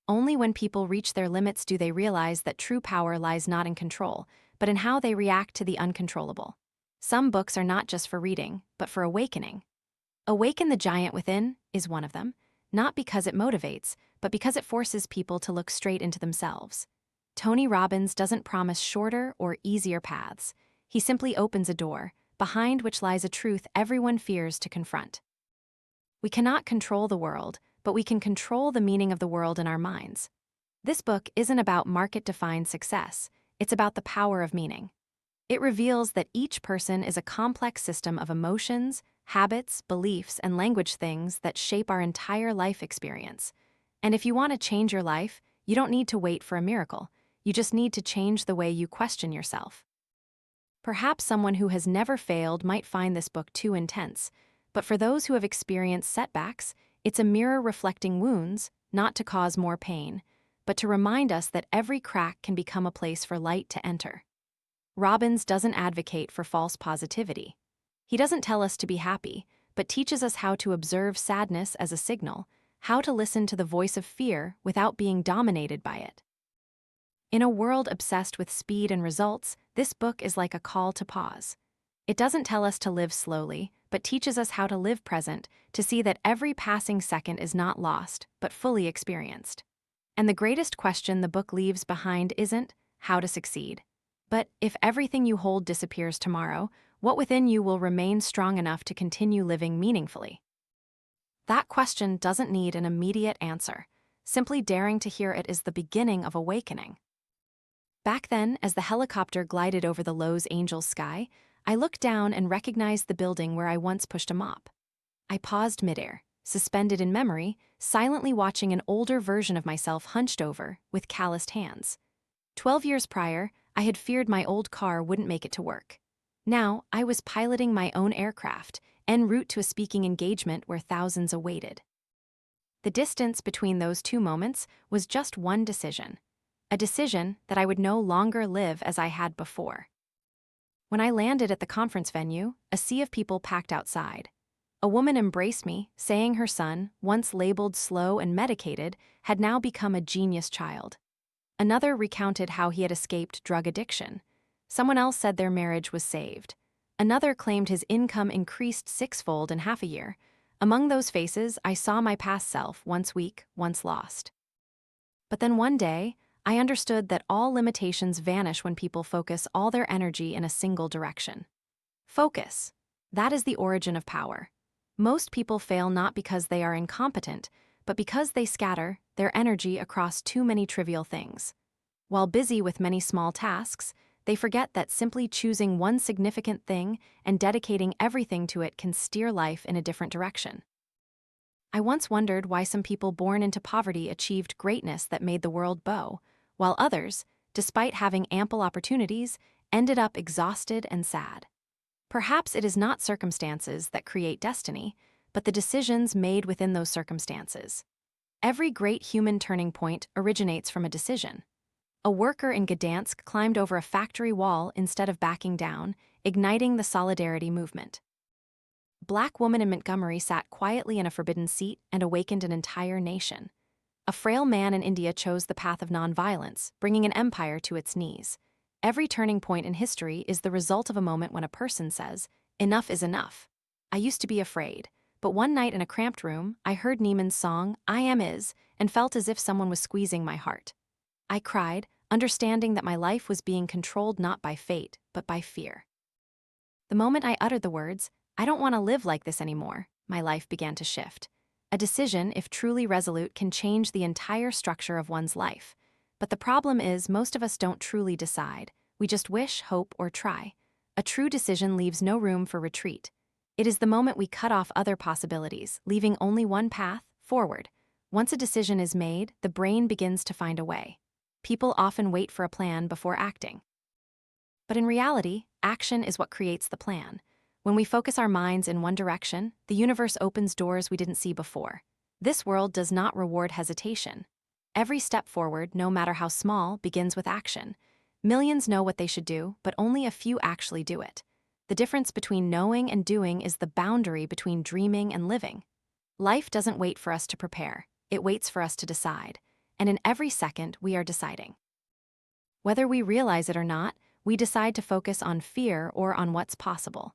Only when people reach their limits do they realize that true power lies not in control, but in how they react to the uncontrollable. Some books are not just for reading, but for awakening. Awaken the Giant Within is one of them, not because it motivates, but because it forces people to look straight into themselves. Tony Robbins doesn't promise shorter or easier paths. He simply opens a door, behind which lies a truth everyone fears to confront. We cannot control the world, but we can control the meaning of the world in our minds. This book isn't about market-defined success, it's about the power of meaning. It reveals that each person is a complex system of emotions, habits, beliefs, and language things that shape our entire life experience. And if you want to change your life, you don't need to wait for a miracle. You just need to change the way you question yourself. Perhaps someone who has never failed might find this book too intense, but for those who have experienced setbacks, it's a mirror reflecting wounds, not to cause more pain, but to remind us that every crack can become a place for light to enter. Robbins doesn't advocate for false positivity. He doesn't tell us to be happy, but teaches us how to observe sadness as a signal, how to listen to the voice of fear without being dominated by it. In a world obsessed with speed and results, this book is like a call to pause. It doesn't tell us to live slowly, but teaches us how to live present, to see that every passing second is not lost, but fully experienced. And the greatest question the book leaves behind isn't how to succeed, but if everything you hold disappears tomorrow, what within you will remain strong enough to continue living meaningfully? That question doesn't need an immediate answer. Simply daring to hear it is the beginning of awakening. Back then, as the helicopter glided over the Los Angeles sky, I looked down and recognized the building where I once pushed a mop. I paused midair, suspended in memory, silently watching an older version of myself hunched over, with calloused hands. 12 years prior, I had feared my old car wouldn't make it to work. Now, I was piloting my own aircraft, en route to a speaking engagement where thousands awaited. The distance between those two moments was just one decision. A decision that I would no longer live as I had before. When I landed at the conference venue, a sea of people packed outside. A woman embraced me, saying her son, once labeled slow and medicated, had now become a genius child. Another recounted how he had escaped drug addiction. Someone else said their marriage was saved. Another claimed his income increased sixfold in half a year. Among those faces, I saw my past self, once weak, once lost. But then one day, I understood that all limitations vanish when people focus all their energy in a single direction. Focus. That is the origin of power. Most people fail not because they are incompetent, but because they scatter their energy across too many trivial things. While busy with many small tasks, they forget that simply choosing one significant thing and dedicating everything to it can steer life in a different direction. I once wondered why some people born into poverty achieved greatness that made the world bow, while others, despite having ample opportunities, ended up exhausted and sad. Perhaps it is not circumstances that create destiny, but the decisions made within those circumstances. Every great human turning point originates from a decision. A worker in Gdansk climbed over a factory wall instead of backing down, igniting the solidarity movement. A black woman in Montgomery sat quietly in a forbidden seat and awakened an entire nation. A frail man in India chose the path of nonviolence, bringing an empire to its knees. Every turning point in history is the result of a moment when a person says, "Enough is enough. I used to be afraid, but one night in a cramped room, I heard Neiman's song, 'I Am Is,' and felt as if someone was squeezing my heart. I cried, understanding that my life was being controlled not by fate, but by fear." The moment I uttered the words, "I don't want to live like this anymore," my life began to shift. A decision, if truly resolute, can change the entire structure of one's life. But the problem is, most of us don't truly decide. We just wish, hope, or try. A true decision leaves no room for retreat. It is the moment we cut off other possibilities, leaving only one path, forward. Once a decision is made, the brain begins to find a way. People often wait for a plan before acting. But in reality, action is what creates the plan. When we focus our minds in one direction, the universe opens doors we didn't see before. This world does not reward hesitation. Every step forward, no matter how small, begins with action. Millions know what they should do, but only a few actually do it. The difference between knowing and doing is the boundary between dreaming and living. Life doesn't wait for us to prepare. It waits for us to decide. and in every second we are deciding. Whether we realize it or not, we decide to focus on fear or on what's possible.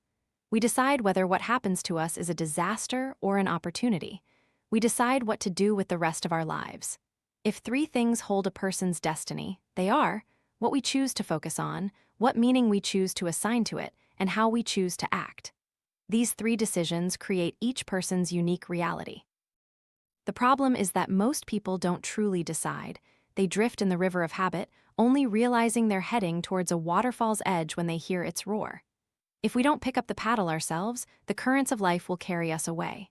We decide whether what happens to us is a disaster or an opportunity. We decide what to do with the rest of our lives. If three things hold a person's destiny, they are what we choose to focus on, what meaning we choose to assign to it, and how we choose to act. These three decisions create each person's unique reality. The problem is that most people don't truly decide. They drift in the river of habit, only realizing they're heading towards a waterfall's edge when they hear its roar. If we don't pick up the paddle ourselves, the currents of life will carry us away.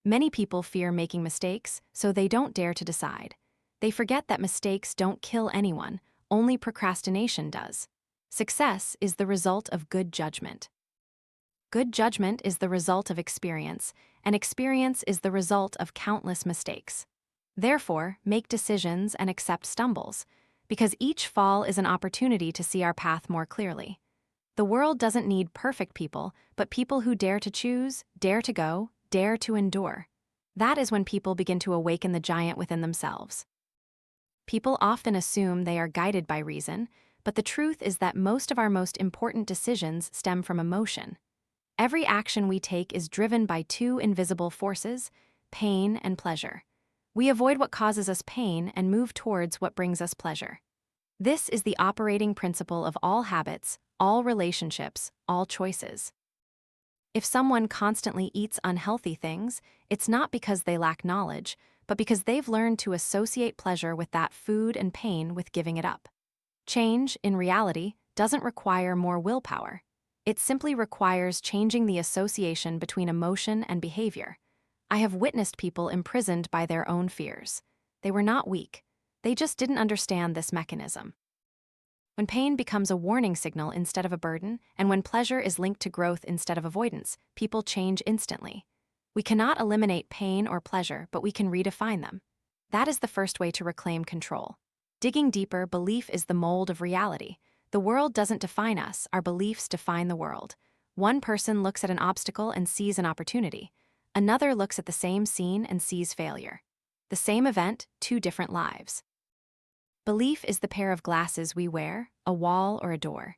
Many people fear making mistakes, so they don't dare to decide. They forget that mistakes don't kill anyone, only procrastination does. Success is the result of good judgment. Good judgment is the result of experience, and experience is the result of countless mistakes. Therefore, make decisions and accept stumbles, because each fall is an opportunity to see our path more clearly. The world doesn't need perfect people, but people who dare to choose, dare to go, dare to endure. That is when people begin to awaken the giant within themselves. People often assume they are guided by reason, but the truth is that most of our most important decisions stem from emotion. Every action we take is driven by two invisible forces, pain and pleasure. We avoid what causes us pain and move towards what brings us pleasure. This is the operating principle of all habits, all relationships, all choices. If someone constantly eats unhealthy things, it's not because they lack knowledge, but because they've learned to associate pleasure with that food and pain with giving it up. Change, in reality, doesn't require more willpower. It simply requires changing the association between emotion and behavior. I have witnessed people imprisoned by their own fears. They were not weak. They just didn't understand this mechanism. When pain becomes a warning signal instead of a burden, and when pleasure is linked to growth instead of avoidance, people change instantly. We cannot eliminate pain or pleasure, but we can redefine them. That is the first way to reclaim control. Digging deeper, belief is the mold of reality. The world doesn't define us, our beliefs define the world. One person looks at an obstacle and sees an opportunity. Another looks at the same scene and sees failure. The same event, two different lives. Belief is the pair of glasses we wear, a wall or a door.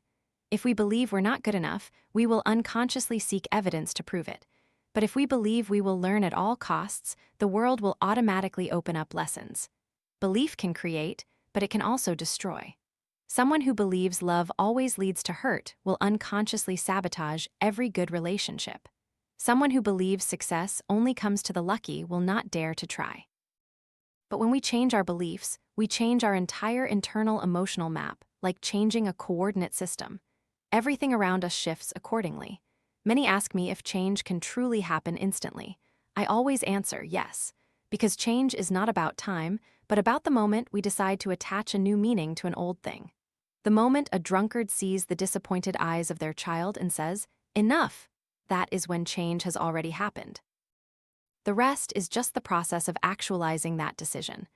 If we believe we're not good enough, we will unconsciously seek evidence to prove it. But if we believe we will learn at all costs, the world will automatically open up lessons. Belief can create, but it can also destroy. Someone who believes love always leads to hurt will unconsciously sabotage every good relationship. Someone who believes success only comes to the lucky will not dare to try. But when we change our beliefs, we change our entire internal emotional map, like changing a coordinate system. Everything around us shifts accordingly. Many ask me if change can truly happen instantly. I always answer yes, because change is not about time, but about the moment we decide to attach a new meaning to an old thing. The moment a drunkard sees the disappointed eyes of their child and says, "Enough," that is when change has already happened. The rest is just the process of actualizing that decision.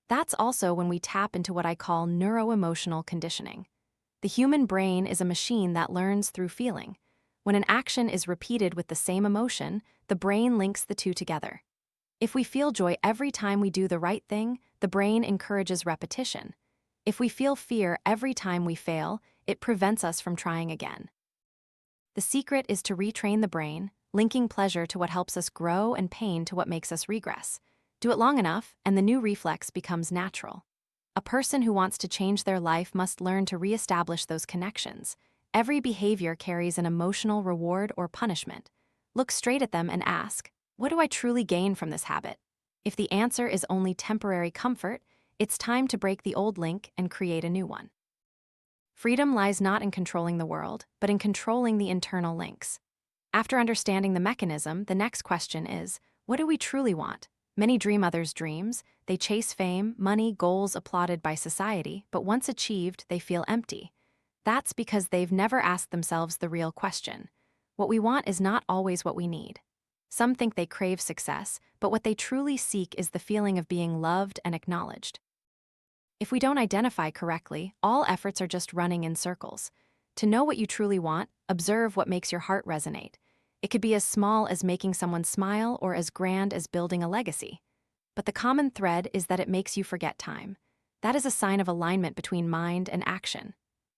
That's also when we tap into what I call neuro-emotional conditioning. The human brain is a machine that learns through feeling. When an action is repeated with the same emotion, the brain links the two together. If we feel joy every time we do the right thing, the brain encourages repetition. If we feel fear every time we fail, it prevents us from trying again. The secret is to retrain the brain, linking pleasure to what helps us grow and pain to what makes us regress. Do it long enough, and the new reflex becomes natural. A person who wants to change their life must learn to reestablish those connections. Every behavior carries an emotional reward or punishment. Look straight at them and ask, what do I truly gain from this habit? If the answer is only temporary comfort, it's time to break the old link and create a new one. Freedom lies not in controlling the world, but in controlling the internal links. After understanding the mechanism, the next question is, what do we truly want? Many dream others' dreams. They chase fame, money, goals applauded by society, but once achieved, they feel empty. That's because they've never asked themselves the real question. What we want is not always what we need. Some think they crave success, but what they truly seek is the feeling of being loved and acknowledged. If we don't identify correctly, all efforts are just running in circles. To know what you truly want, observe what makes your heart resonate. It could be as small as making someone smile or as grand as building a legacy. But the common thread is that it makes you forget time. That is a sign of alignment between mind and action.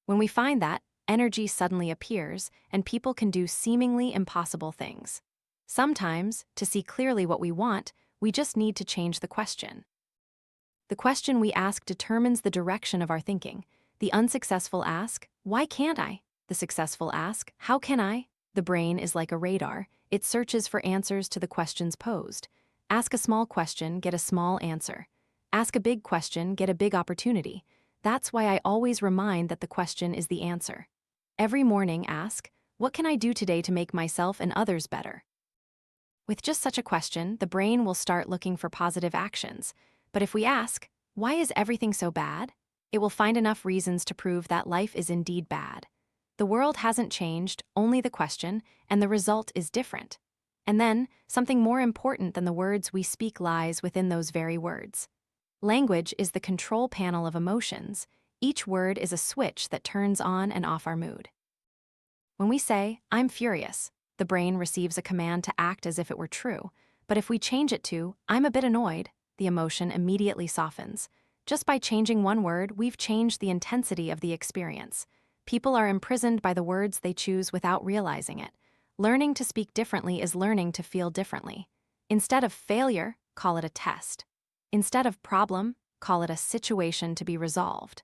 When we find that, energy suddenly appears, and people can do seemingly impossible things. Sometimes, to see clearly what we want, we just need to change the question. The question we ask determines the direction of our thinking. The unsuccessful ask, "Why can't I?" The successful ask, "How can I?" The brain is like a radar. It searches for answers to the questions posed. Ask a small question, get a small answer. Ask a big question, get a big opportunity. That's why I always remind that the question is the answer. Every morning ask, "What can I do today to make myself and others better?" With just such a question, the brain will start looking for positive actions. But if we ask, "Why is everything so bad?" it will find enough reasons to prove that life is indeed bad. The world hasn't changed, only the question, and the result is different. And then, something more important than the words we speak lies within those very words. Language is the control panel of emotions. Each word is a switch that turns on and off our mood. When we say, "I'm furious," the brain receives a command to act as if it were true. But if we change it to, "I'm a bit annoyed," the emotion immediately softens. Just by changing one word, we've changed the intensity of the experience. People are imprisoned by the words they choose without realizing it. Learning to speak differently is learning to feel differently. Instead of failure, call it a test. Instead of problem, call it a situation to be resolved.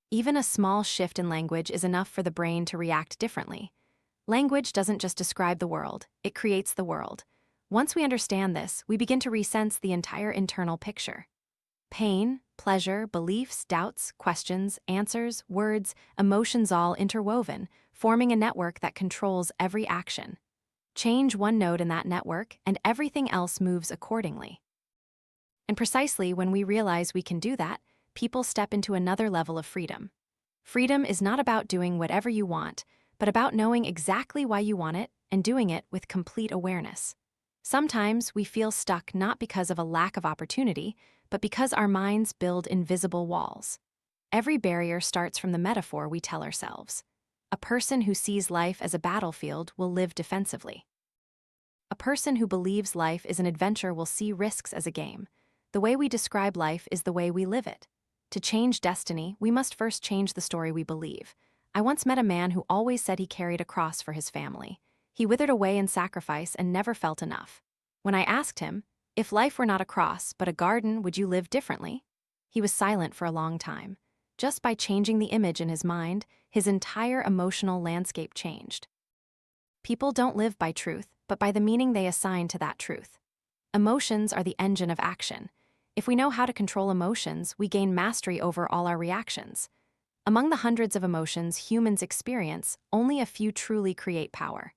Even a small shift in language is enough for the brain to react differently. Language doesn't just describe the world, it creates the world. Once we understand this, we begin to resense the entire internal picture. Pain, pleasure, beliefs, doubts, questions, answers, words, emotions all interwoven, forming a network that controls every action. Change one node in that network, and everything else moves accordingly. And precisely when we realize we can do that, people step into another level of freedom. Freedom is not about doing whatever you want, but about knowing exactly why you want it and doing it with complete awareness. Sometimes we feel stuck not because of a lack of opportunity, but because our minds build invisible walls. Every barrier starts from the metaphor we tell ourselves. A person who sees life as a battlefield will live defensively. A person who believes life is an adventure will see risks as a game. The way we describe life is the way we live it. To change destiny, we must first change the story we believe. I once met a man who always said he carried a cross for his family. He withered away in sacrifice and never felt enough. When I asked him, "If life were not a cross but a garden, would you live differently?" He was silent for a long time. Just by changing the image in his mind, his entire emotional landscape changed. People don't live by truth, but by the meaning they assign to that truth. Emotions are the engine of action. If we know how to control emotions, we gain mastery over all our reactions. Among the hundreds of emotions humans experience, only a few truly create power.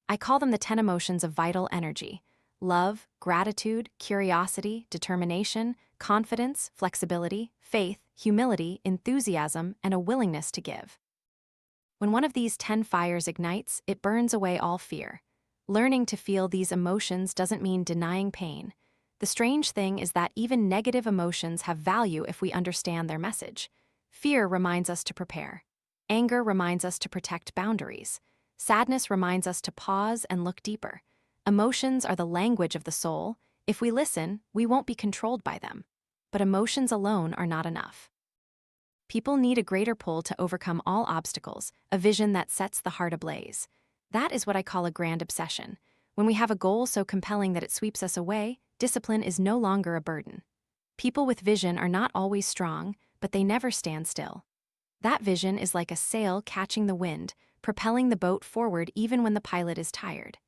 I call them the 10 emotions of vital energy: love, gratitude, curiosity, determination, confidence, flexibility, faith, humility, enthusiasm, and a willingness to give. When one of these 10 fires ignites, it burns away all fear. Learning to feel these emotions doesn't mean denying pain. The strange thing is that even negative emotions have value if we understand their message. Fear reminds us to prepare. Anger reminds us to protect boundaries. Sadness reminds us to pause and look deeper. Emotions are the language of the soul. If we listen, we won't be controlled by them. But emotions alone are not enough. People need a greater pull to overcome all obstacles, a vision that sets the heart ablaze. That is what I call a grand obsession. When we have a goal so compelling that it sweeps us away, discipline is no longer a burden. People with vision are not always strong, but they never stand still. That vision is like a sail catching the wind, propelling the boat forward even when the pilot is tired.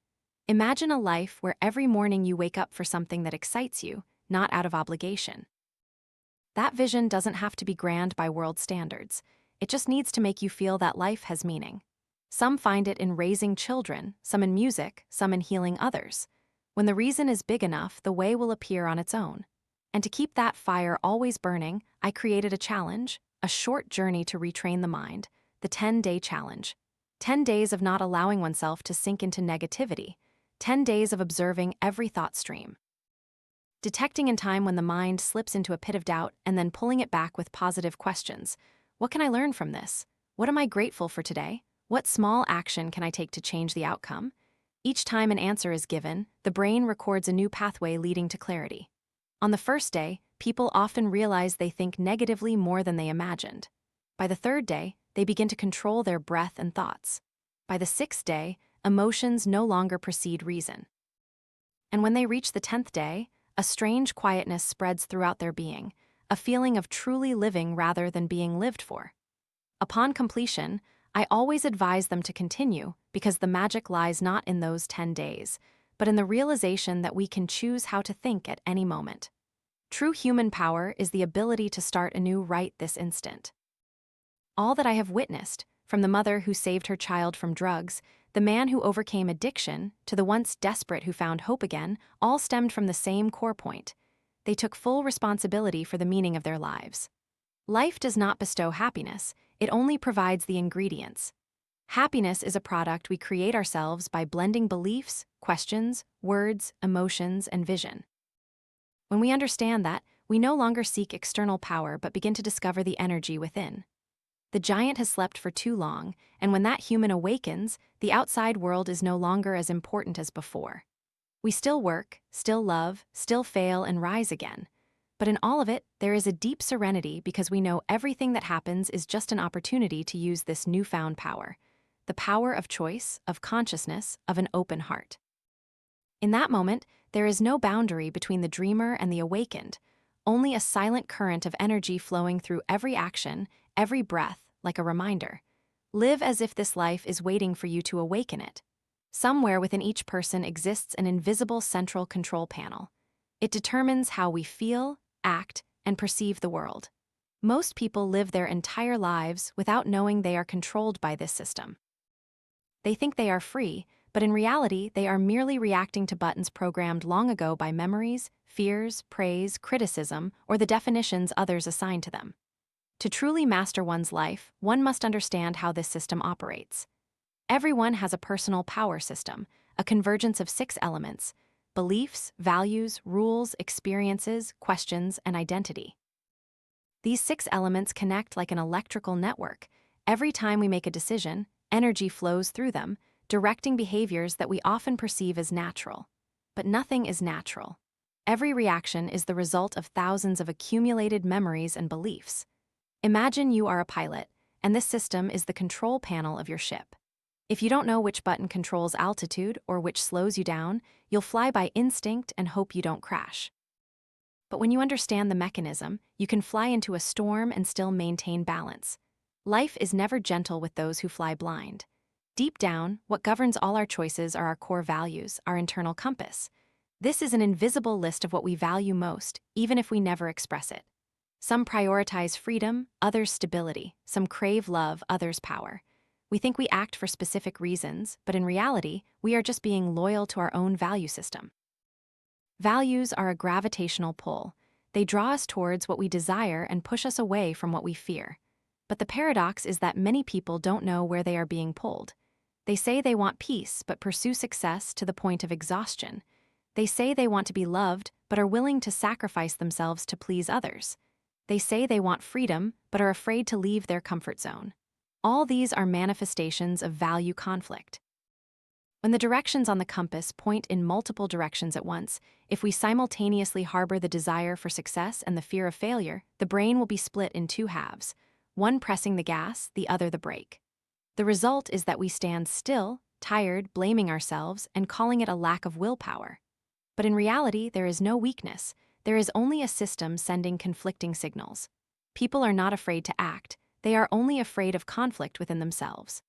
Imagine a life where every morning you wake up for something that excites you, not out of obligation. That vision doesn't have to be grand by world standards. It just needs to make you feel that life has meaning. Some find it in raising children, some in music, some in healing others. When the reason is big enough, the way will appear on its own. And to keep that fire always burning, I created a challenge, a short journey to retrain the mind, the 10-day challenge. 10 days of not allowing oneself to sink into negativity. 10 days of observing every thought stream. Detecting in time when the mind slips into a pit of doubt and then pulling it back with positive questions. What can I learn from this? What am I grateful for today? What small action can I take to change the outcome? Each time an answer is given, the brain records a new pathway leading to clarity. On the first day, people often realize they think negatively more than they imagined. By the third day, they begin to control their breath and thoughts. By the sixth day, emotions no longer precede reason. And when they reach the 10th day, a strange quietness spreads throughout their being, a feeling of truly living rather than being lived for. Upon completion, I always advise them to continue because the magic lies not in those 10 days, but in the realization that we can choose how to think at any moment. True human power is the ability to start anew right this instant. All that I have witnessed, from the mother who saved her child from drugs, the man who overcame addiction, to the once desperate who found hope again, all stemmed from the same core point. They took full responsibility for the meaning of their lives. Life does not bestow happiness, it only provides the ingredients. Happiness is a product we create ourselves by blending beliefs, questions, words, emotions, and vision. When we understand that, we no longer seek external power but begin to discover the energy within. The giant has slept for too long, and when that human awakens, the outside world is no longer as important as before. We still work, still love, still fail and rise again. But in all of it, there is a deep serenity because we know everything that happens is just an opportunity to use this newfound power. The power of choice, of consciousness, of an open heart. In that moment, there is no boundary between the dreamer and the awakened, only a silent current of energy flowing through every action, every breath, like a reminder. Live as if this life is waiting for you to awaken it. Somewhere within each person exists an invisible central control panel. It determines how we feel, act, and perceive the world. Most people live their entire lives without knowing they are controlled by this system. They think they are free, but in reality, they are merely reacting to buttons programmed long ago by memories, fears, praise, criticism, or the definitions others assign to them. To truly master one's life, one must understand how this system operates. Everyone has a personal power system, a convergence of 6 elements: beliefs, values, rules, experiences, questions, and identity. These 6 elements connect like an electrical network. Every time we make a decision, energy flows through them, directing behaviors that we often perceive as natural. But nothing is natural. Every reaction is the result of thousands of accumulated memories and beliefs. Imagine you are a pilot, and this system is the control panel of your ship. If you don't know which button controls altitude or which slows you down, you'll fly by instinct and hope you don't crash. But when you understand the mechanism, you can fly into a storm and still maintain balance. Life is never gentle with those who fly blind. Deep down, what governs all our choices are our core values, our internal compass. This is an invisible list of what we value most, even if we never express it. Some prioritize freedom, others stability. Some crave love, others power. We think we act for specific reasons, but in reality, we are just being loyal to our own value system. Values are a gravitational pull. They draw us towards what we desire and push us away from what we fear. But the paradox is that many people don't know where they are being pulled. They say they want peace, but pursue success to the point of exhaustion. They say they want to be loved, but are willing to sacrifice themselves to please others. They say they want freedom, but are afraid to leave their comfort zone. All these are manifestations of value conflict. When the directions on the compass point in multiple directions at once, if we simultaneously harbor the desire for success and the fear of failure, the brain will be split in 2 halves, one pressing the gas, the other the brake. The result is that we stand still, tired, blaming ourselves, and calling it a lack of willpower. But in reality, there is no weakness. There is only a system sending conflicting signals. People are not afraid to act. They are only afraid of conflict within themselves.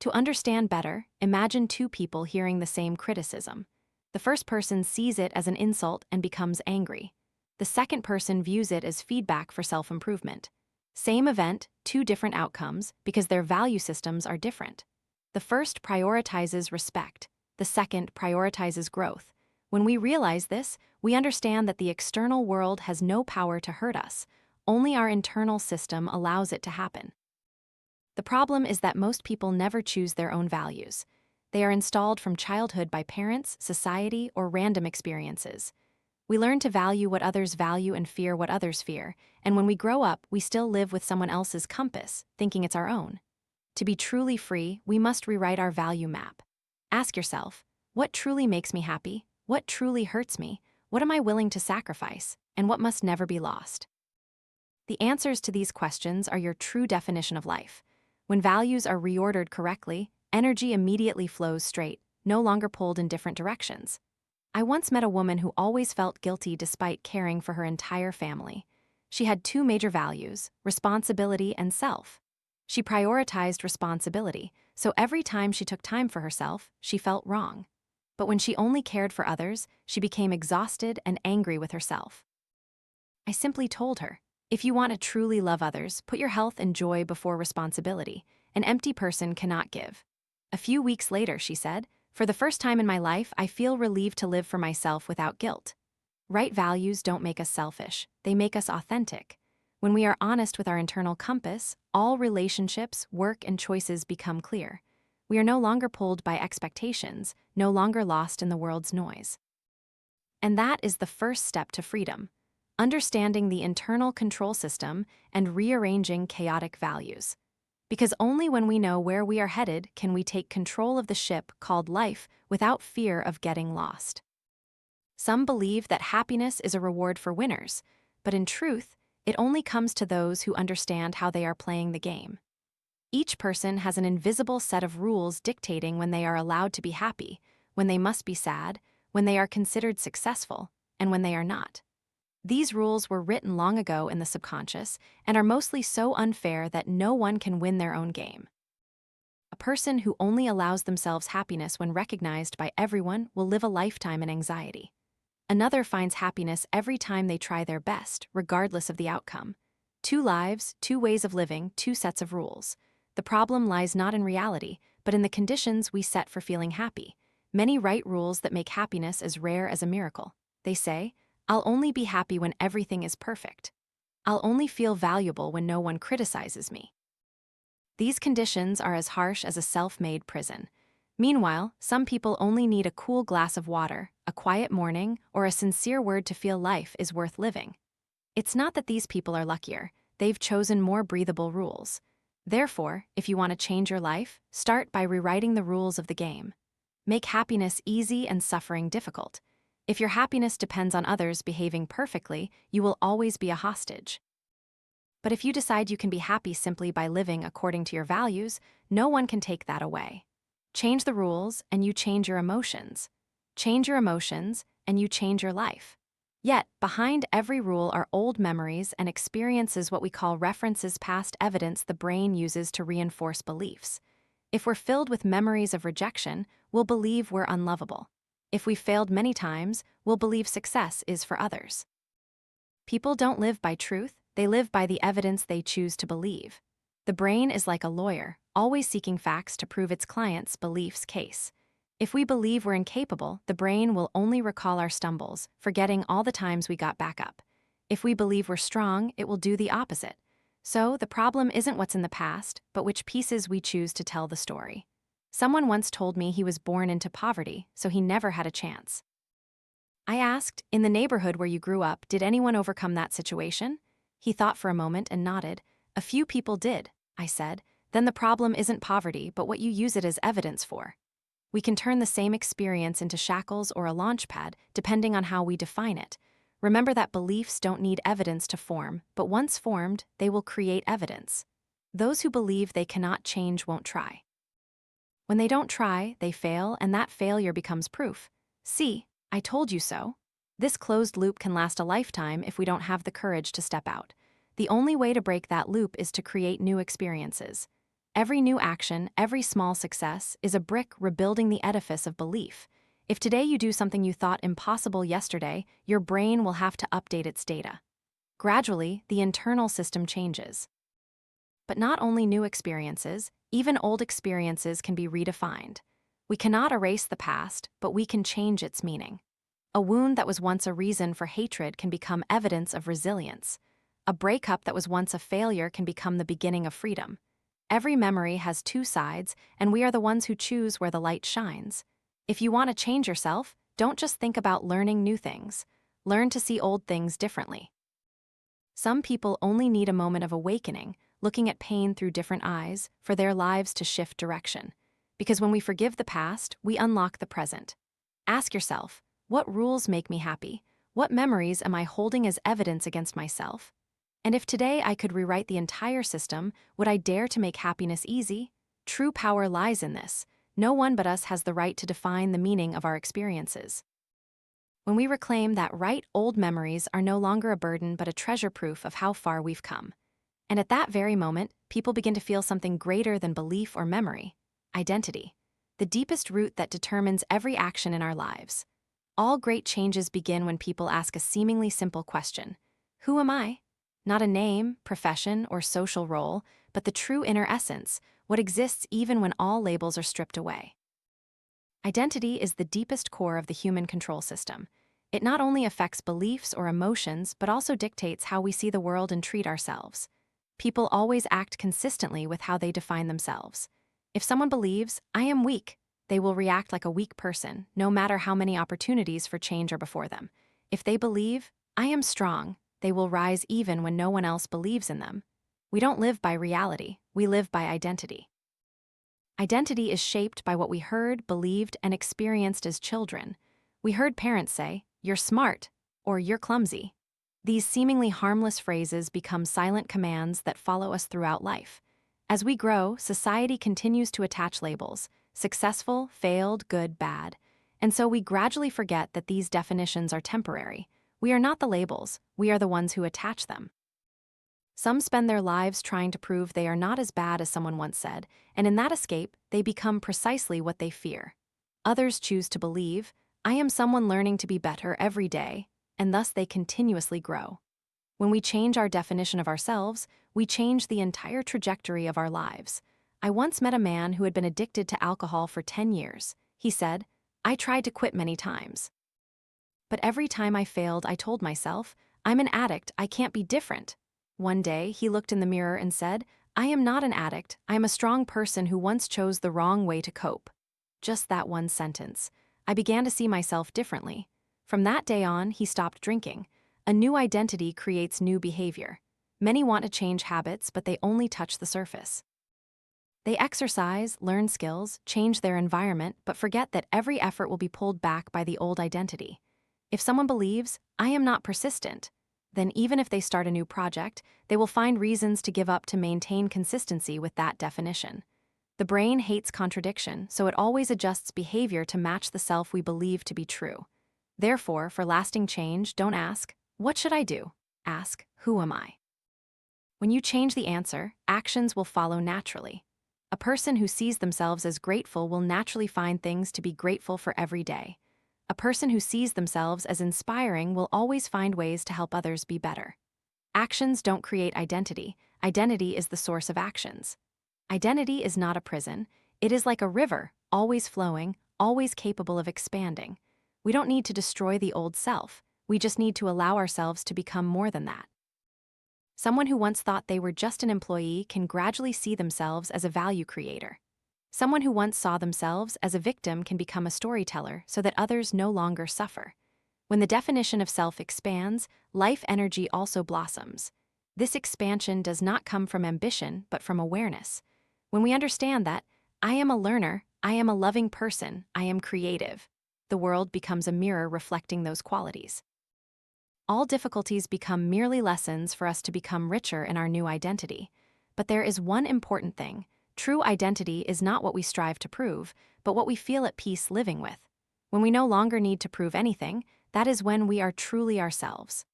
To understand better, imagine 2 people hearing the same criticism. The first person sees it as an insult and becomes angry. The second person views it as feedback for self-improvement. Same event, 2 different outcomes because their value systems are different. The first prioritizes respect. The second prioritizes growth. When we realize this, we understand that the external world has no power to hurt us. Only our internal system allows it to happen. The problem is that most people never choose their own values. They are installed from childhood by parents, society, or random experiences. We learn to value what others value and fear what others fear, and when we grow up, we still live with someone else's compass, thinking it's our own. To be truly free, we must rewrite our value map. Ask yourself, what truly makes me happy? What truly hurts me? What am I willing to sacrifice, and what must never be lost? The answers to these questions are your true definition of life. When values are reordered correctly, energy immediately flows straight, no longer pulled in different directions. I once met a woman who always felt guilty despite caring for her entire family. She had two major values: responsibility and self. She prioritized responsibility, so every time she took time for herself, she felt wrong. But when she only cared for others, she became exhausted and angry with herself. I simply told her, if you want to truly love others, put your health and joy before responsibility. An empty person cannot give. A few weeks later, she said, for the first time in my life, I feel relieved to live for myself without guilt. Right values don't make us selfish, they make us authentic. When we are honest with our internal compass, all relationships, work, and choices become clear. We are no longer pulled by expectations, no longer lost in the world's noise. And that is the first step to freedom: understanding the internal control system and rearranging chaotic values. Because only when we know where we are headed can we take control of the ship called life without fear of getting lost. Some believe that happiness is a reward for winners, but in truth, it only comes to those who understand how they are playing the game. Each person has an invisible set of rules dictating when they are allowed to be happy, when they must be sad, when they are considered successful, and when they are not. These rules were written long ago in the subconscious and are mostly so unfair that no one can win their own game. A person who only allows themselves happiness when recognized by everyone will live a lifetime in anxiety. Another finds happiness every time they try their best, regardless of the outcome. Two lives, two ways of living, two sets of rules. The problem lies not in reality, but in the conditions we set for feeling happy. Many write rules that make happiness as rare as a miracle. They say, I'll only be happy when everything is perfect. I'll only feel valuable when no one criticizes me. These conditions are as harsh as a self-made prison. Meanwhile, some people only need a cool glass of water, a quiet morning, or a sincere word to feel life is worth living. It's not that these people are luckier, they've chosen more breathable rules. Therefore, if you want to change your life, start by rewriting the rules of the game. Make happiness easy and suffering difficult. If your happiness depends on others behaving perfectly, you will always be a hostage. But if you decide you can be happy simply by living according to your values, no one can take that away. Change the rules, and you change your emotions. Change your emotions, and you change your life. Yet, behind every rule are old memories and experiences, what we call references, past evidence the brain uses to reinforce beliefs. If we're filled with memories of rejection, we'll believe we're unlovable. If we've failed many times, we'll believe success is for others. People don't live by truth, they live by the evidence they choose to believe. The brain is like a lawyer, always seeking facts to prove its client's belief's case. If we believe we're incapable, the brain will only recall our stumbles, forgetting all the times we got back up. If we believe we're strong, it will do the opposite. So, the problem isn't what's in the past, but which pieces we choose to tell the story. Someone once told me he was born into poverty, so he never had a chance. I asked, in the neighborhood where you grew up, did anyone overcome that situation? He thought for a moment and nodded. A few people did, I said. Then the problem isn't poverty, but what you use it as evidence for. We can turn the same experience into shackles or a launch pad, depending on how we define it. Remember that beliefs don't need evidence to form, but once formed, they will create evidence. Those who believe they cannot change won't try. When they don't try, they fail, and that failure becomes proof. See, I told you so. This closed loop can last a lifetime if we don't have the courage to step out. The only way to break that loop is to create new experiences. Every new action, every small success, is a brick rebuilding the edifice of belief. If today you do something you thought impossible yesterday, your brain will have to update its data. Gradually, the internal system changes. But not only new experiences, even old experiences can be redefined. We cannot erase the past, but we can change its meaning. A wound that was once a reason for hatred can become evidence of resilience. A breakup that was once a failure can become the beginning of freedom. Every memory has two sides, and we are the ones who choose where the light shines. If you want to change yourself, don't just think about learning new things. Learn to see old things differently. Some people only need a moment of awakening, looking at pain through different eyes, for their lives to shift direction. Because when we forgive the past, we unlock the present. Ask yourself, what rules make me happy? What memories am I holding as evidence against myself? And if today I could rewrite the entire system, would I dare to make happiness easy? True power lies in this. No one but us has the right to define the meaning of our experiences. When we reclaim that right, old memories are no longer a burden but a treasure proof of how far we've come. And at that very moment, people begin to feel something greater than belief or memory: identity, the deepest root that determines every action in our lives. All great changes begin when people ask a seemingly simple question: who am I? Not a name, profession, or social role, but the true inner essence, what exists even when all labels are stripped away. Identity is the deepest core of the human control system. It not only affects beliefs or emotions, but also dictates how we see the world and treat ourselves. People always act consistently with how they define themselves. If someone believes, "I am weak," they will react like a weak person, no matter how many opportunities for change are before them. If they believe, "I am strong," they will rise even when no one else believes in them. We don't live by reality, we live by identity. Identity is shaped by what we heard, believed, and experienced as children. We heard parents say, "You're smart," or "You're clumsy." These seemingly harmless phrases become silent commands that follow us throughout life. As we grow, society continues to attach labels: successful, failed, good, bad. And so we gradually forget that these definitions are temporary. We are not the labels, we are the ones who attach them. Some spend their lives trying to prove they are not as bad as someone once said, and in that escape, they become precisely what they fear. Others choose to believe, "I am someone learning to be better every day," and thus they continuously grow. When we change our definition of ourselves, we change the entire trajectory of our lives. I once met a man who had been addicted to alcohol for 10 years. He said, "I tried to quit many times. But every time I failed, I told myself, I'm an addict, I can't be different." One day, he looked in the mirror and said, "I am not an addict, I am a strong person who once chose the wrong way to cope." Just that one sentence. I began to see myself differently. From that day on, he stopped drinking. A new identity creates new behavior. Many want to change habits, but they only touch the surface. They exercise, learn skills, change their environment, but forget that every effort will be pulled back by the old identity. If someone believes, "I am not persistent," then even if they start a new project, they will find reasons to give up to maintain consistency with that definition. The brain hates contradiction, so it always adjusts behavior to match the self we believe to be true. Therefore, for lasting change, don't ask, "What should I do?" Ask, "Who am I?" When you change the answer, actions will follow naturally. A person who sees themselves as grateful will naturally find things to be grateful for every day. A person who sees themselves as inspiring will always find ways to help others be better. Actions don't create identity. Identity is the source of actions. Identity is not a prison. It is like a river, always flowing, always capable of expanding. We don't need to destroy the old self. We just need to allow ourselves to become more than that. Someone who once thought they were just an employee can gradually see themselves as a value creator. Someone who once saw themselves as a victim can become a storyteller so that others no longer suffer. When the definition of self expands, life energy also blossoms. This expansion does not come from ambition, but from awareness. When we understand that, "I am a learner, I am a loving person, I am creative," the world becomes a mirror reflecting those qualities. All difficulties become merely lessons for us to become richer in our new identity. But there is one important thing. True identity is not what we strive to prove, but what we feel at peace living with. When we no longer need to prove anything, that is when we are truly ourselves.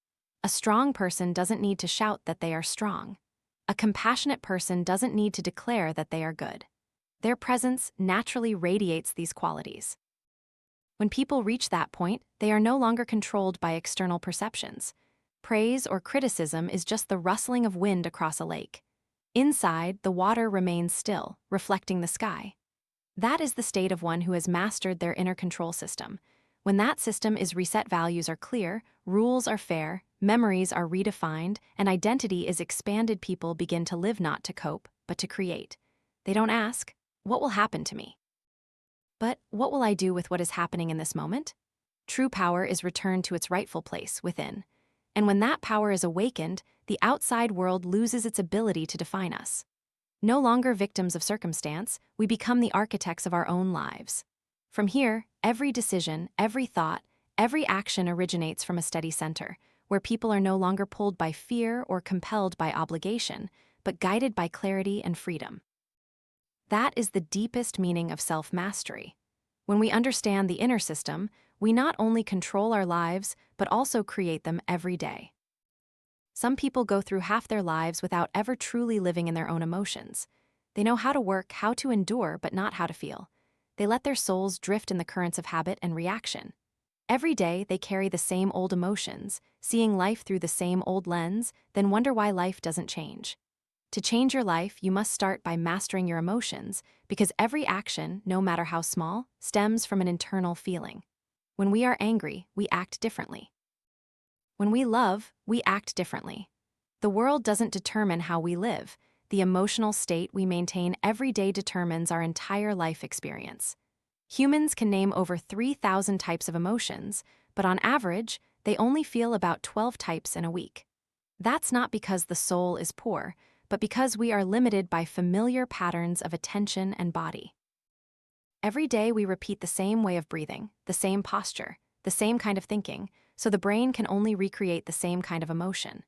A strong person doesn't need to shout that they are strong. A compassionate person doesn't need to declare that they are good. Their presence naturally radiates these qualities. When people reach that point, they are no longer controlled by external perceptions. Praise or criticism is just the rustling of wind across a lake. Inside, the water remains still, reflecting the sky. That is the state of one who has mastered their inner control system. When that system is reset, values are clear, rules are fair, memories are redefined, and identity is expanded, people begin to live not to cope, but to create. They don't ask, "What will happen to me?" But what will I do with what is happening in this moment? True power is returned to its rightful place within. And when that power is awakened, the outside world loses its ability to define us. No longer victims of circumstance, we become the architects of our own lives. From here, every decision, every thought, Every action originates from a steady center, where people are no longer pulled by fear or compelled by obligation, but guided by clarity and freedom. That is the deepest meaning of self-mastery. When we understand the inner system, we not only control our lives, but also create them every day. Some people go through half their lives without ever truly living in their own emotions. They know how to work, how to endure, but not how to feel. They let their souls drift in the currents of habit and reaction. Every day, they carry the same old emotions, seeing life through the same old lens, then wonder why life doesn't change. To change your life, you must start by mastering your emotions, because every action, no matter how small, stems from an internal feeling. When we are angry, we act differently. When we love, we act differently. The world doesn't determine how we live. The emotional state we maintain every day determines our entire life experience. Humans can name over 3,000 types of emotions, but on average, they only feel about 12 types in a week. That's not because the soul is poor, but because we are limited by familiar patterns of attention and body. Every day we repeat the same way of breathing, the same posture, the same kind of thinking, so the brain can only recreate the same kind of emotion.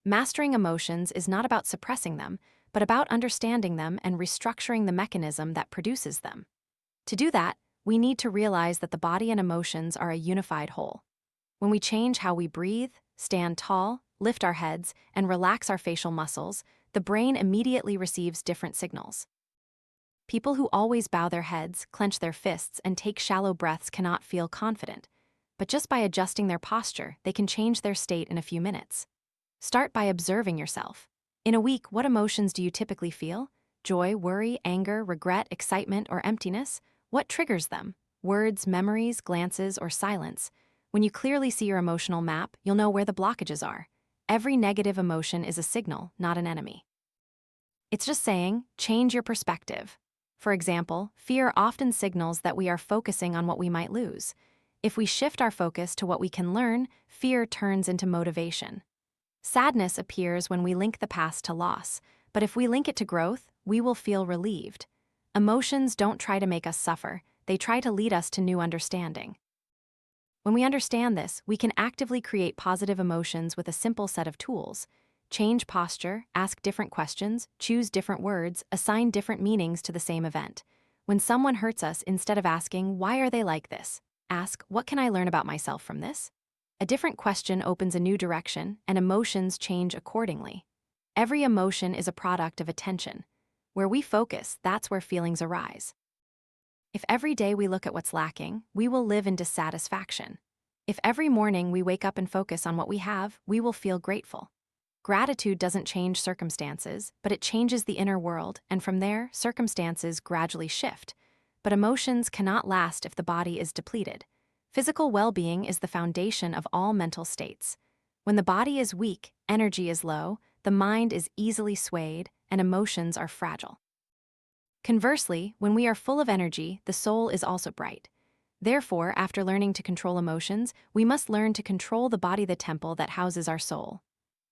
Mastering emotions is not about suppressing them, but about understanding them and restructuring the mechanism that produces them. To do that, we need to realize that the body and emotions are a unified whole. When we change how we breathe, stand tall, lift our heads, and relax our facial muscles, the brain immediately receives different signals. People who always bow their heads, clench their fists, and take shallow breaths cannot feel confident. But just by adjusting their posture, they can change their state in a few minutes. Start by observing yourself. In a week, what emotions do you typically feel? Joy, worry, anger, regret, excitement, or emptiness? What triggers them? Words, memories, glances, or silence? When you clearly see your emotional map, you'll know where the blockages are. Every negative emotion is a signal, not an enemy. It's just saying, change your perspective. For example, fear often signals that we are focusing on what we might lose. If we shift our focus to what we can learn, fear turns into motivation. Sadness appears when we link the past to loss, but if we link it to growth, we will feel relieved. Emotions don't try to make us suffer, they try to lead us to new understanding. When we understand this, we can actively create positive emotions with a simple set of tools. Change posture, ask different questions, choose different words, assign different meanings to the same event. When someone hurts us, instead of asking, "Why are they like this?" ask, "What can I learn about myself from this?" A different question opens a new direction, and emotions change accordingly. Every emotion is a product of attention. Where we focus, that's where feelings arise. If every day we look at what's lacking, we will live in dissatisfaction. If every morning we wake up and focus on what we have, we will feel grateful. Gratitude doesn't change circumstances, but it changes the inner world, and from there, circumstances gradually shift. But emotions cannot last if the body is depleted. Physical well-being is the foundation of all mental states. When the body is weak, energy is low, the mind is easily swayed, and emotions are fragile. Conversely, when we are full of energy, the soul is also bright. Therefore, after learning to control emotions, we must learn to control the body, the temple that houses our soul.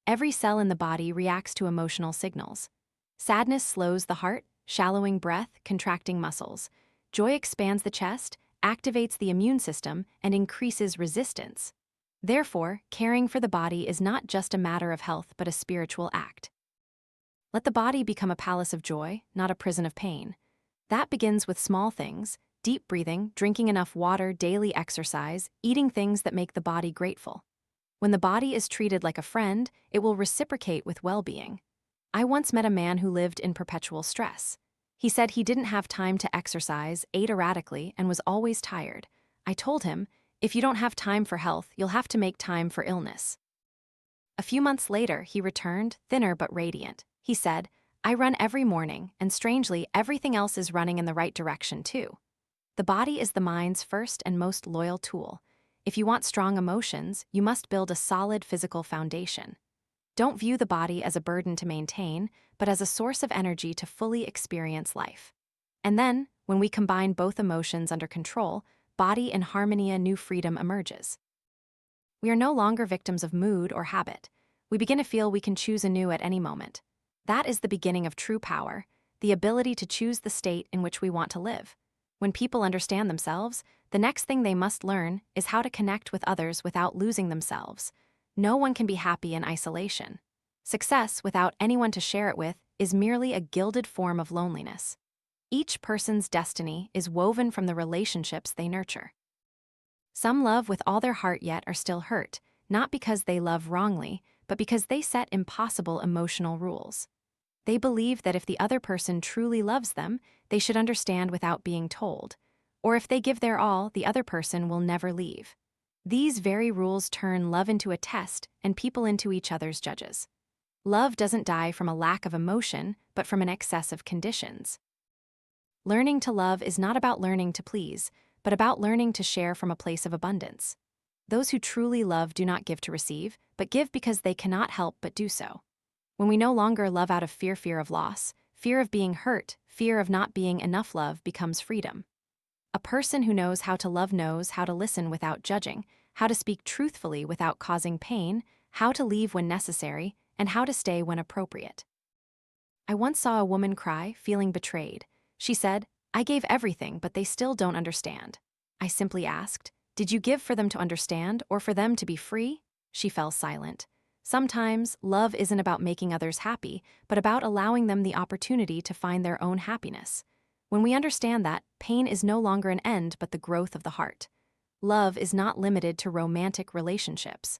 Every cell in the body reacts to emotional signals. Sadness slows the heart, shallowing breath, contracting muscles. Joy expands the chest, activates the immune system, and increases resistance. Therefore, caring for the body is not just a matter of health but a spiritual act. Let the body become a palace of joy, not a prison of pain. That begins with small things: deep breathing, drinking enough water, daily exercise, eating things that make the body grateful. When the body is treated like a friend, it will reciprocate with well-being. I once met a man who lived in perpetual stress. He said he didn't have time to exercise, ate erratically, and was always tired. I told him, "If you don't have time for health, you'll have to make time for illness." A few months later, he returned, thinner but radiant. He said, "I run every morning, and strangely, everything else is running in the right direction too." The body is the mind's first and most loyal tool. If you want strong emotions, you must build a solid physical foundation. Don't view the body as a burden to maintain, but as a source of energy to fully experience life. And then, when we combine both emotions under control, body in harmony, a new freedom emerges. We are no longer victims of mood or habit. We begin to feel we can choose anew at any moment. That is the beginning of true power, the ability to choose the state in which we want to live. When people understand themselves, the next thing they must learn is how to connect with others without losing themselves. No one can be happy in isolation. Success without anyone to share it with is merely a gilded form of loneliness. Each person's destiny is woven from the relationships they nurture. Some love with all their heart yet are still hurt, not because they love wrongly, but because they set impossible emotional rules. They believe that if the other person truly loves them, they should understand without being told. Or if they give their all, the other person will never leave. These very rules turn love into a test and people into each other's judges. Love doesn't die from a lack of emotion, but from an excess of conditions. Learning to love is not about learning to please, but about learning to share from a place of abundance. Those who truly love do not give to receive, but give because they cannot help but do so. When we no longer love out of fear of loss, fear of being hurt, fear of not being enough, love becomes freedom. A person who knows how to love knows how to listen without judging, how to speak truthfully without causing pain, how to leave when necessary, and how to stay when appropriate. I once saw a woman cry, feeling betrayed. She said, "I gave everything, but they still don't understand." I simply asked, "Did you give for them to understand or for them to be free?" She fell silent. Sometimes, love isn't about making others happy, but about allowing them the opportunity to find their own happiness. When we understand that, pain is no longer an end but the growth of the heart. Love is not limited to romantic relationships.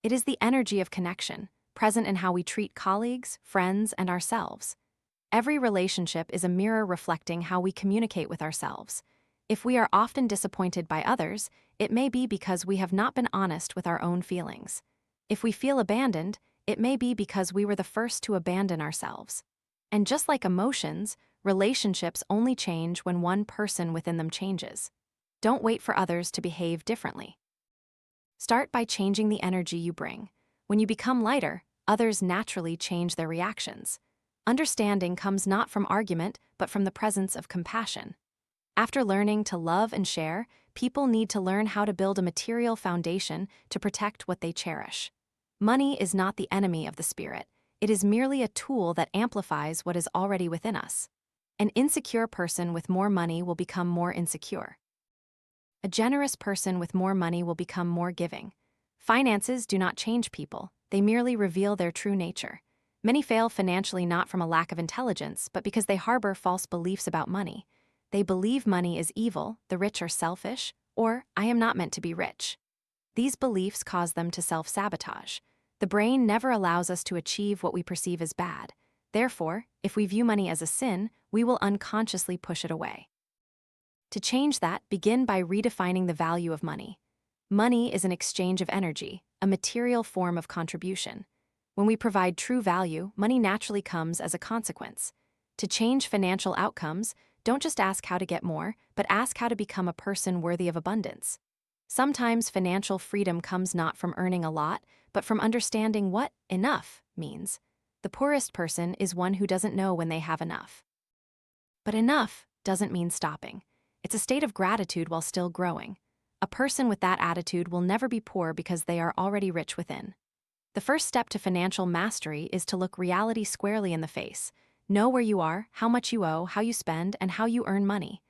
It is the energy of connection, present in how we treat colleagues, friends, and ourselves. Every relationship is a mirror reflecting how we communicate with ourselves. If we are often disappointed by others, it may be because we have not been honest with our own feelings. If we feel abandoned, it may be because we were the first to abandon ourselves. And just like emotions, relationships only change when one person within them changes. Don't wait for others to behave differently. Start by changing the energy you bring. When you become lighter, others naturally change their reactions. Understanding comes not from argument, but from the presence of compassion. After learning to love and share, people need to learn how to build a material foundation to protect what they cherish. Money is not the enemy of the spirit. It is merely a tool that amplifies what is already within us. An insecure person with more money will become more insecure. A generous person with more money will become more giving. Finances do not change people, they merely reveal their true nature. Many fail financially not from a lack of intelligence, but because they harbor false beliefs about money. They believe money is evil, the rich are selfish, or I am not meant to be rich. These beliefs cause them to self-sabotage. The brain never allows us to achieve what we perceive as bad. Therefore, if we view money as a sin, we will unconsciously push it away. To change that, begin by redefining the value of money. Money is an exchange of energy, a material form of contribution. When we provide true value, money naturally comes as a consequence. To change financial outcomes, don't just ask how to get more, but ask how to become a person worthy of abundance. Sometimes financial freedom comes not from earning a lot, but from understanding what enough means. The poorest person is one who doesn't know when they have enough. But enough doesn't mean stopping. It's a state of gratitude while still growing. A person with that attitude will never be poor because they are already rich within. The first step to financial mastery is to look reality squarely in the face. Know where you are, how much you owe, how you spend, and how you earn money.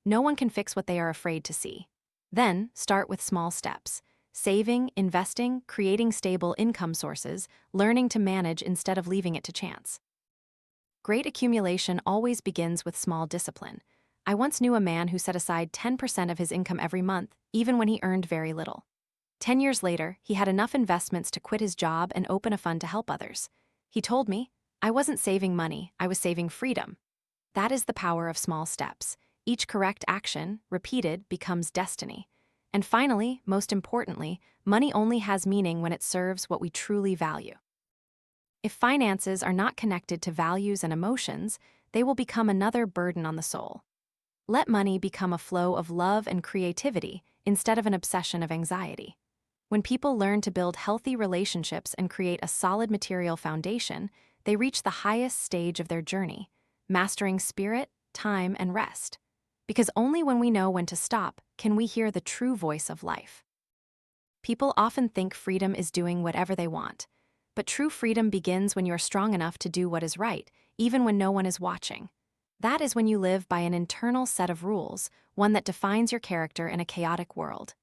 No one can fix what they are afraid to see. Then, start with small steps. Saving, investing, creating stable income sources, learning to manage instead of leaving it to chance. Great accumulation always begins with small discipline. I once knew a man who set aside 10% of his income every month, even when he earned very little. 10 years later, he had enough investments to quit his job and open a fund to help others. He told me, "I wasn't saving money, I was saving freedom." That is the power of small steps. Each correct action, repeated, becomes destiny. And finally, most importantly, money only has meaning when it serves what we truly value. If finances are not connected to values and emotions, they will become another burden on the soul. Let money become a flow of love and creativity instead of an obsession of anxiety. When people learn to build healthy relationships and create a solid material foundation, they reach the highest stage of their journey, mastering spirit, time, and rest. Because only when we know when to stop can we hear the true voice of life. People often think freedom is doing whatever they want, but true freedom begins when you're strong enough to do what is right, even when no one is watching. That is when you live by an internal set of rules, one that defines your character in a chaotic world.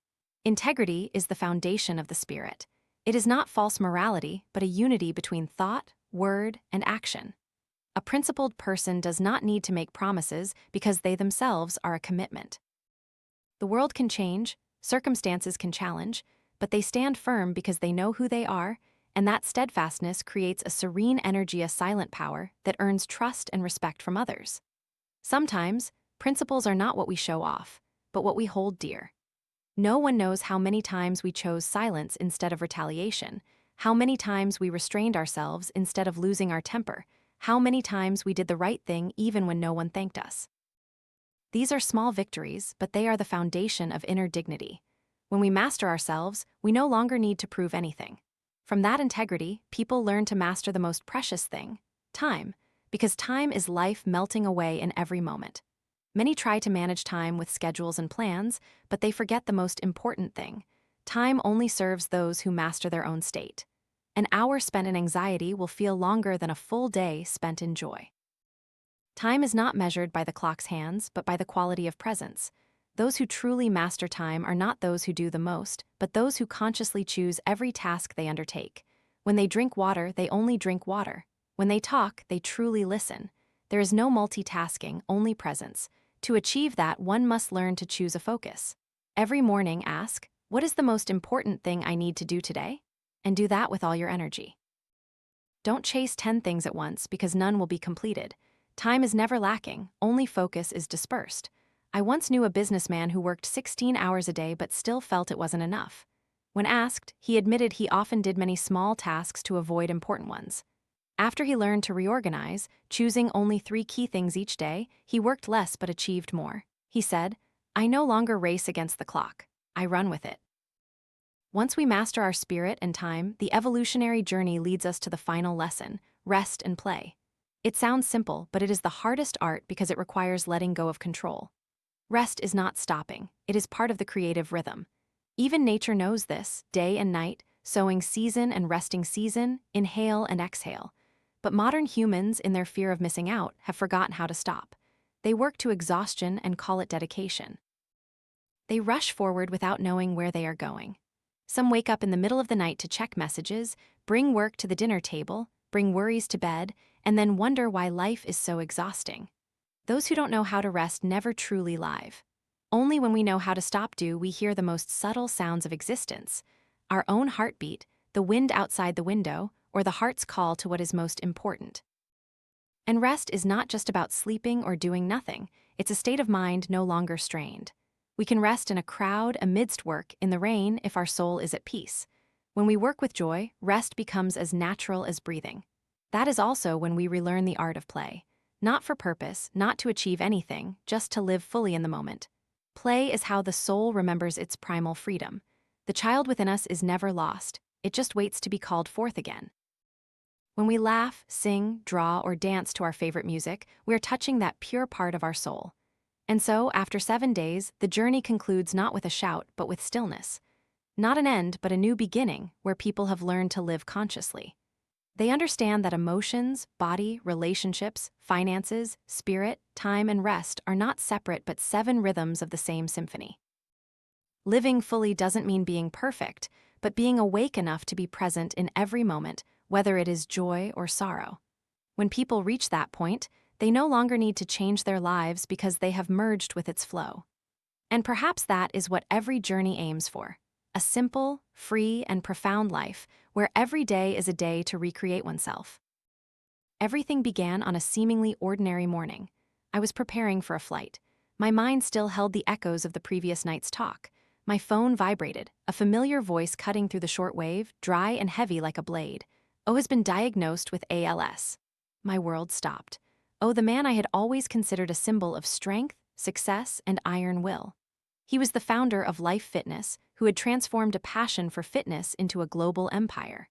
Integrity is the foundation of the spirit. It is not false morality, but a unity between thought, word, and action. A principled person does not need to make promises because they themselves are a commitment. The world can change, circumstances can challenge, but they stand firm because they know who they are, and that steadfastness creates a serene energy, a silent power that earns trust and respect from others. Sometimes, principles are not what we show off, but what we hold dear. No one knows how many times we chose silence instead of retaliation, how many times we restrained ourselves instead of losing our temper, how many times we did the right thing even when no one thanked us. These are small victories, but they are the foundation of inner dignity. When we master ourselves, we no longer need to prove anything. From that integrity, people learn to master the most precious thing, time, because time is life melting away in every moment. Many try to manage time with schedules and plans, but they forget the most important thing. Time only serves those who master their own state. An hour spent in anxiety will feel longer than a full day spent in joy. Time is not measured by the clock's hands, but by the quality of presence. Those who truly master time are not those who do the most, but those who consciously choose every task they undertake. When they drink water, they only drink water. When they talk, they truly listen. There is no multitasking, only presence. To achieve that, one must learn to choose a focus. Every morning, ask, what is the most important thing I need to do today? And do that with all your energy. Don't chase 10 things at once because none will be completed. Time is never lacking, only focus is dispersed. I once knew a businessman who worked 16 hours a day but still felt it wasn't enough. When asked, he admitted he often did many small tasks to avoid important ones. After he learned to reorganize, choosing only 3 key things each day, he worked less but achieved more. He said, I no longer race against the clock. I run with it. Once we master our spirit and time, the evolutionary journey leads us to the final lesson, rest and play. It sounds simple, but it is the hardest art because it requires letting go of control. Rest is not stopping, it is part of the creative rhythm. Even nature knows this, day and night, sowing season and resting season, inhale and exhale. But modern humans, in their fear of missing out, have forgotten how to stop. They work to exhaustion and call it dedication. They rush forward without knowing where they are going. Some wake up in the middle of the night to check messages, bring work to the dinner table, bring worries to bed, and then wonder why life is so exhausting. Those who don't know how to rest never truly live. Only when we know how to stop do we hear the most subtle sounds of existence, our own heartbeat, the wind outside the window, or the heart's call to what is most important. And rest is not just about sleeping or doing nothing, it's a state of mind no longer strained. We can rest in a crowd, amidst work, in the rain, if our soul is at peace. When we work with joy, rest becomes as natural as breathing. That is also when we relearn the art of play. Not for purpose, not to achieve anything, just to live fully in the moment. Play is how the soul remembers its primal freedom. The child within us is never lost, it just waits to be called forth again. When we laugh, sing, draw, or dance to our favorite music, we are touching that pure part of our soul. And so, after 7 days, the journey concludes not with a shout, but with stillness. Not an end, but a new beginning, where people have learned to live consciously. They understand that emotions, body, relationships, finances, spirit, time, and rest are not separate but 7 rhythms of the same symphony. Living fully doesn't mean being perfect, but being awake enough to be present in every moment, whether it is joy or sorrow. When people reach that point, they no longer need to change their lives because they have merged with its flow. And perhaps that is what every journey aims for. A simple, free, and profound life where every day is a day to recreate oneself. Everything began on a seemingly ordinary morning. I was preparing for a flight. My mind still held the echoes of the previous night's talk. My phone vibrated, a familiar voice cutting through the shortwave, dry and heavy like a blade. O has been diagnosed with ALS. My world stopped. Oh, the man I had always considered a symbol of strength, success, and iron will. He was the founder of Life Fitness, who had transformed a passion for fitness into a global empire.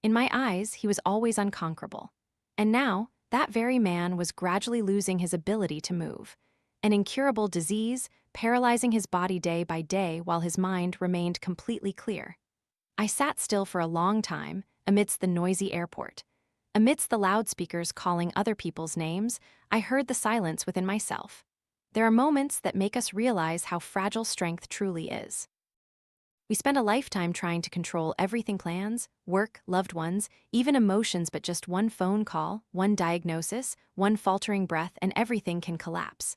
In my eyes, he was always unconquerable. And now, that very man was gradually losing his ability to move. An incurable disease, paralyzing his body day by day while his mind remained completely clear. I sat still for a long time, amidst the noisy airport. Amidst the loudspeakers calling other people's names, I heard the silence within myself. There are moments that make us realize how fragile strength truly is. We spend a lifetime trying to control everything: plans, work, loved ones, even emotions, but just one phone call, one diagnosis, one faltering breath, and everything can collapse.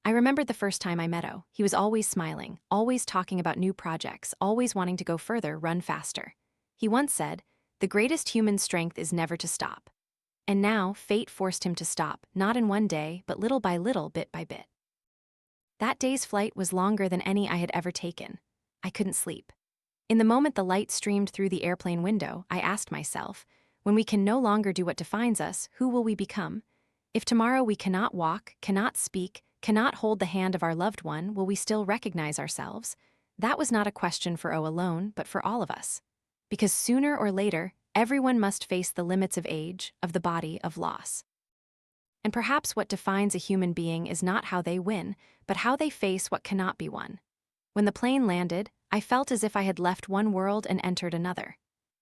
I remembered the first time I met O. He was always smiling, always talking about new projects, always wanting to go further, run faster. He once said, "The greatest human strength is never to stop." And now, fate forced him to stop, not in one day, but little by little, bit by bit. That day's flight was longer than any I had ever taken. I couldn't sleep. In the moment the light streamed through the airplane window, I asked myself, when we can no longer do what defines us, who will we become? If tomorrow we cannot walk, cannot speak, cannot hold the hand of our loved one, will we still recognize ourselves? That was not a question for O alone, but for all of us. Because sooner or later, everyone must face the limits of age, of the body, of loss. And perhaps what defines a human being is not how they win, but how they face what cannot be won. When the plane landed, I felt as if I had left one world and entered another.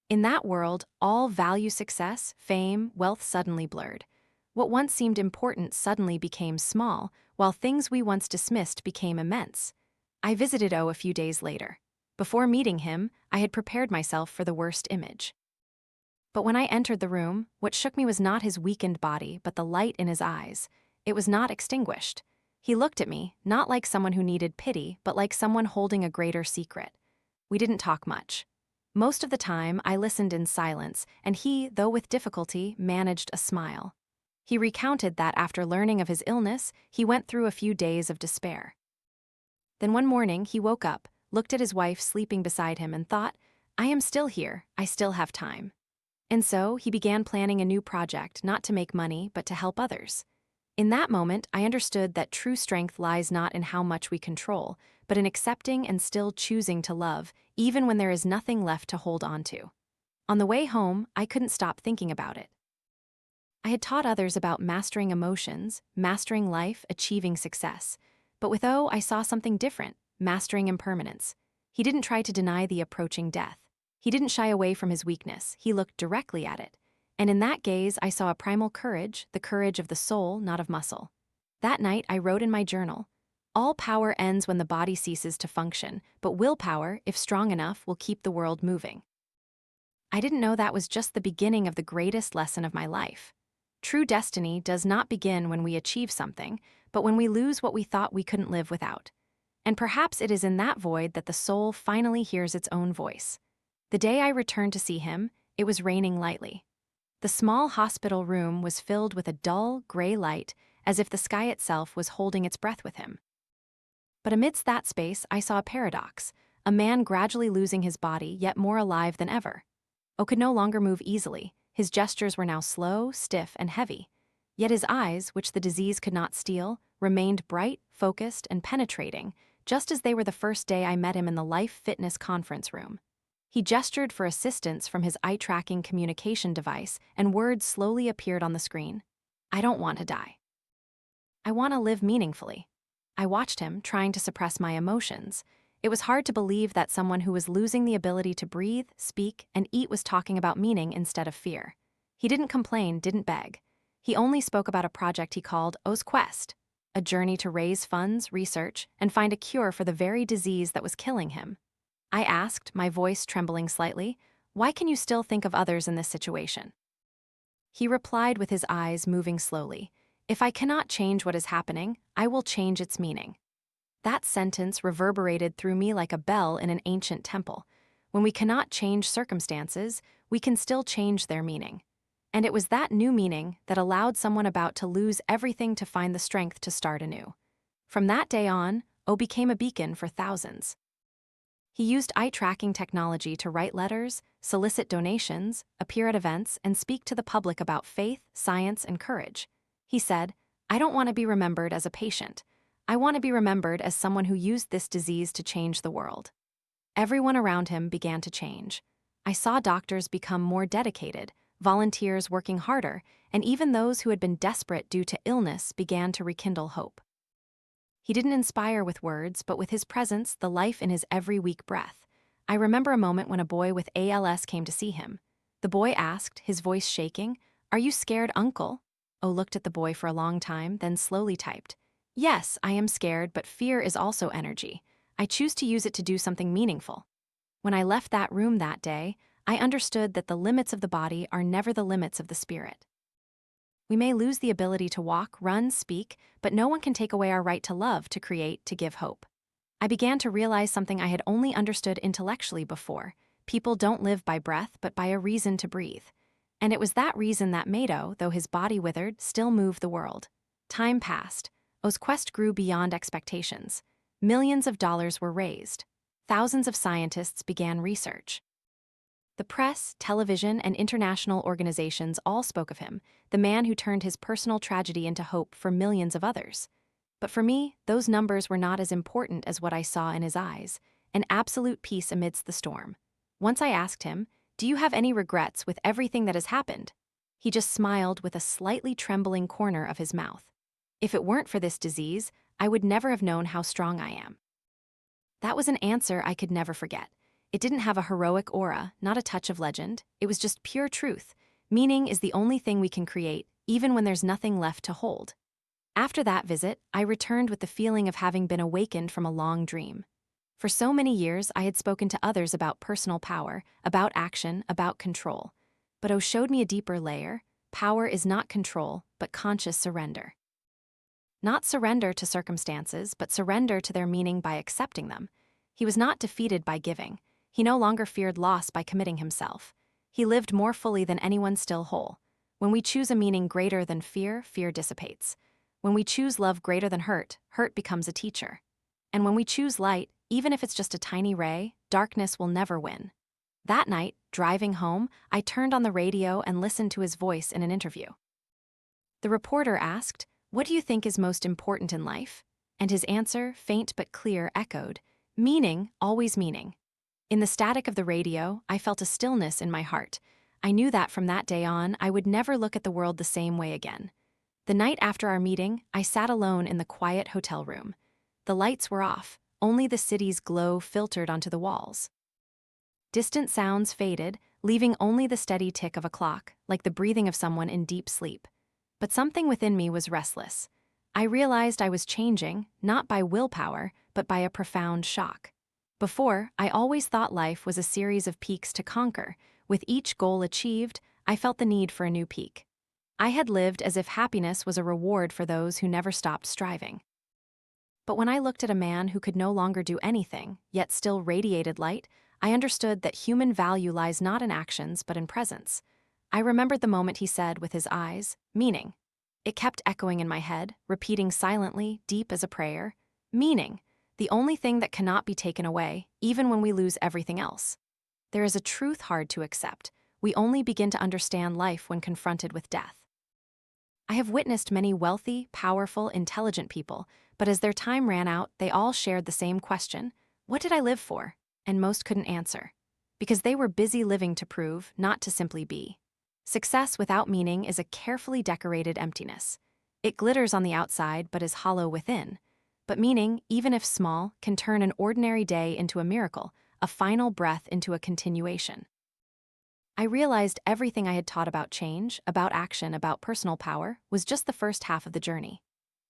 In that world, all value, success, fame, wealth suddenly blurred. What once seemed important suddenly became small, while things we once dismissed became immense. I visited O a few days later. Before meeting him, I had prepared myself for the worst image. But when I entered the room, what shook me was not his weakened body, but the light in his eyes. It was not extinguished. He looked at me, not like someone who needed pity, but like someone holding a greater secret. We didn't talk much. Most of the time, I listened in silence, and he, though with difficulty, managed a smile. He recounted that after learning of his illness, he went through a few days of despair. Then one morning, he woke up, looked at his wife sleeping beside him, and thought, "I am still here, I still have time." And so, he began planning a new project, not to make money, but to help others. In that moment, I understood that true strength lies not in how much we control, but in accepting and still choosing to love, even when there is nothing left to hold on to. On the way home, I couldn't stop thinking about it. I had taught others about mastering emotions, mastering life, achieving success. But with O, I saw something different: mastering impermanence. He didn't try to deny the approaching death. He didn't shy away from his weakness, he looked directly at it. And in that gaze, I saw a primal courage, the courage of the soul, not of muscle. That night, I wrote in my journal, "All power ends when the body ceases to function, but willpower, if strong enough, will keep the world moving." I didn't know that was just the beginning of the greatest lesson of my life. True destiny does not begin when we achieve something, but when we lose what we thought we couldn't live without. And perhaps it is in that void that the soul finally hears its own voice. The day I returned to see him, it was raining lightly. The small hospital room was filled with a dull, gray light, as if the sky itself was holding its breath with him. But amidst that space, I saw a paradox: a man gradually losing his body, yet more alive than ever. O could no longer move easily. His gestures were now slow, stiff, and heavy. Yet his eyes, which the disease could not steal, remained bright, focused, and penetrating, just as they were the first day I met him in the Life Fitness conference room. He gestured for assistance from his eye-tracking communication device, and words slowly appeared on the screen. "I don't want to die. I want to live meaningfully." I watched him, trying to suppress my emotions. It was hard to believe that someone who was losing the ability to breathe, speak, and eat was talking about meaning instead of fear. He didn't complain, didn't beg. He only spoke about a project he called O's Quest, a journey to raise funds, research, and find a cure for the very disease that was killing him. I asked, my voice trembling slightly, "Why can you still think of others in this situation?" He replied with his eyes moving slowly, "If I cannot change what is happening, I will change its meaning." That sentence reverberated through me like a bell in an ancient temple. When we cannot change circumstances, we can still change their meaning. And it was that new meaning that allowed someone about to lose everything to find the strength to start anew. From that day on, O became a beacon for thousands. He used eye-tracking technology to write letters, solicit donations, appear at events, and speak to the public about faith, science, and courage. He said, "I don't want to be remembered as a patient. I want to be remembered as someone who used this disease to change the world." Everyone around him began to change. I saw doctors become more dedicated, volunteers working harder, and even those who had been desperate due to illness began to rekindle hope. He didn't inspire with words, but with his presence, the life in his every weak breath. I remember a moment when a boy with ALS came to see him. The boy asked, his voice shaking, "Are you scared, uncle?" O looked at the boy for a long time, then slowly typed, "Yes, I am scared, but fear is also energy. I choose to use it to do something meaningful." When I left that room that day, I understood that the limits of the body are never the limits of the spirit. We may lose the ability to walk, run, speak, but no one can take away our right to love, to create, to give hope. I began to realize something I had only understood intellectually before. People don't live by breath, but by a reason to breathe. And it was that reason that made O, though his body withered, still moved the world. Time passed. O's quest grew beyond expectations. Millions of dollars were raised. Thousands of scientists began research. The press, television, and international organizations all spoke of him, the man who turned his personal tragedy into hope for millions of others. But for me, those numbers were not as important as what I saw in his eyes, an absolute peace amidst the storm. Once I asked him, "Do you have any regrets with everything that has happened?" He just smiled with a slightly trembling corner of his mouth. "If it weren't for this disease, I would never have known how strong I am." That was an answer I could never forget. It didn't have a heroic aura, not a touch of legend. It was just pure truth. Meaning is the only thing we can create, even when there's nothing left to hold. After that visit, I returned with the feeling of having been awakened from a long dream. For so many years, I had spoken to others about personal power, about action, about control. But O showed me a deeper layer. Power is not control, but conscious surrender. Not surrender to circumstances, but surrender to their meaning by accepting them. He was not defeated by giving. He no longer feared loss by committing himself. He lived more fully than anyone still whole. When we choose a meaning greater than fear, fear dissipates. When we choose love greater than hurt, hurt becomes a teacher. And when we choose light, even if it's just a tiny ray, darkness will never win. That night, driving home, I turned on the radio and listened to his voice in an interview. The reporter asked, "What do you think is most important in life?" And his answer, faint but clear, echoed, "Meaning, always meaning." In the static of the radio, I felt a stillness in my heart. I knew that from that day on, I would never look at the world the same way again. The night after our meeting, I sat alone in the quiet hotel room. The lights were off, only the city's glow filtered onto the walls. Distant sounds faded, leaving only the steady tick of a clock, like the breathing of someone in deep sleep. But something within me was restless. I realized I was changing, not by willpower, but by a profound shock. Before, I always thought life was a series of peaks to conquer. With each goal achieved, I felt the need for a new peak. I had lived as if happiness was a reward for those who never stopped striving. But when I looked at a man who could no longer do anything, yet still radiated light, I understood that human value lies not in actions, but in presence. I remembered the moment he said with his eyes, "Meaning." It kept echoing in my head, repeating silently, deep as a prayer, "Meaning. The only thing that cannot be taken away, even when we lose everything else." There is a truth hard to accept. We only begin to understand life when confronted with death. I have witnessed many wealthy, powerful, intelligent people, but as their time ran out, they all shared the same question: what did I live for? And most couldn't answer. Because they were busy living to prove, not to simply be. Success without meaning is a carefully decorated emptiness. It glitters on the outside, but is hollow within. But meaning, even if small, can turn an ordinary day into a miracle, a final breath into a continuation. I realized everything I had taught about change, about action, about personal power, was just the first half of the journey.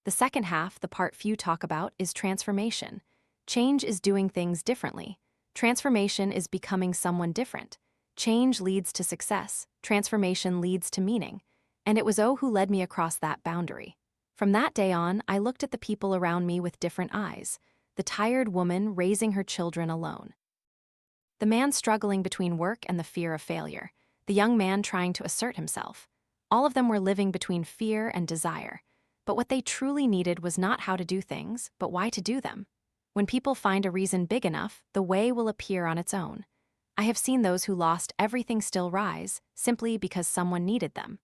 The second half, the part few talk about, is transformation. Change is doing things differently. Transformation is becoming someone different. Change leads to success. Transformation leads to meaning. And it was O who led me across that boundary. From that day on, I looked at the people around me with different eyes. The tired woman raising her children alone. The man struggling between work and the fear of failure. The young man trying to assert himself. All of them were living between fear and desire. But what they truly needed was not how to do things, but why to do them. When people find a reason big enough, the way will appear on its own. I have seen those who lost everything still rise, simply because someone needed them.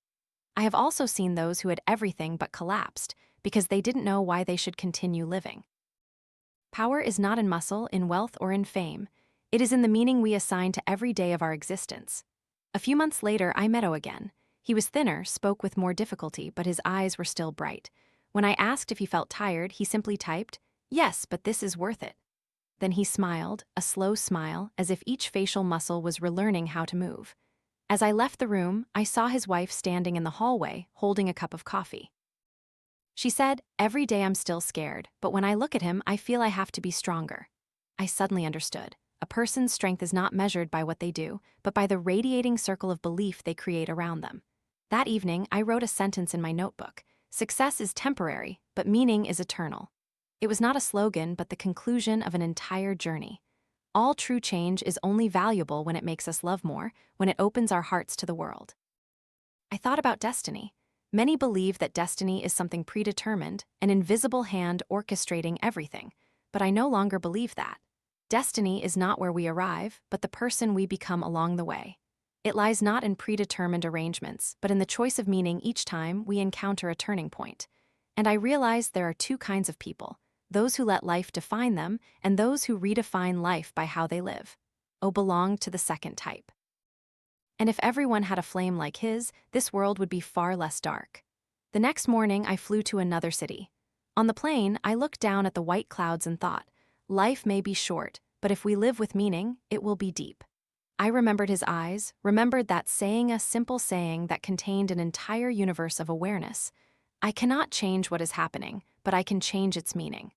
I have also seen those who had everything but collapsed, because they didn't know why they should continue living. Power is not in muscle, in wealth, or in fame. It is in the meaning we assign to every day of our existence. A few months later, I met O again. He was thinner, spoke with more difficulty, but his eyes were still bright. When I asked if he felt tired, he simply typed, "Yes, but this is worth it." Then he smiled, a slow smile, as if each facial muscle was relearning how to move. As I left the room, I saw his wife standing in the hallway, holding a cup of coffee. She said, "Every day I'm still scared, but when I look at him, I feel I have to be stronger." I suddenly understood. A person's strength is not measured by what they do, but by the radiating circle of belief they create around them. That evening, I wrote a sentence in my notebook. Success is temporary, but meaning is eternal. It was not a slogan, but the conclusion of an entire journey. All true change is only valuable when it makes us love more, when it opens our hearts to the world. I thought about destiny. Many believe that destiny is something predetermined, an invisible hand orchestrating everything, but I no longer believe that. Destiny is not where we arrive, but the person we become along the way. It lies not in predetermined arrangements, but in the choice of meaning each time we encounter a turning point. And I realized there are two kinds of people: those who let life define them, and those who redefine life by how they live. O belonged to the second type. And if everyone had a flame like his, this world would be far less dark. The next morning, I flew to another city. On the plane, I looked down at the white clouds and thought, life may be short, but if we live with meaning, it will be deep. I remembered his eyes, remembered that saying, a simple saying that contained an entire universe of awareness. I cannot change what is happening, but I can change its meaning.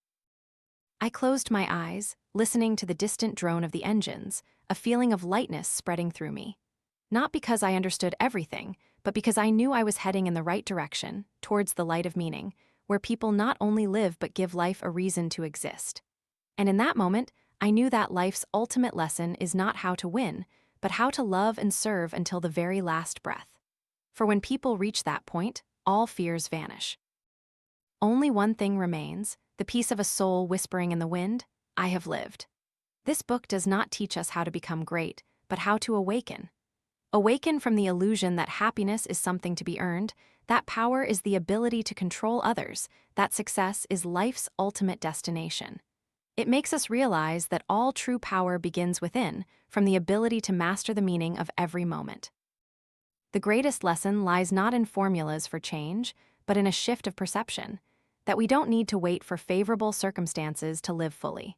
I closed my eyes, listening to the distant drone of the engines, a feeling of lightness spreading through me. Not because I understood everything, but because I knew I was heading in the right direction, towards the light of meaning, where people not only live but give life a reason to exist. And in that moment, I knew that life's ultimate lesson is not how to win, but how to love and serve until the very last breath. For when people reach that point, all fears vanish. Only one thing remains, the peace of a soul whispering in the wind, I have lived. This book does not teach us how to become great, but how to awaken. Awaken from the illusion that happiness is something to be earned, that power is the ability to control others, that success is life's ultimate destination. It makes us realize that all true power begins within, from the ability to master the meaning of every moment. The greatest lesson lies not in formulas for change, but in a shift of perception, that we don't need to wait for favorable circumstances to live fully.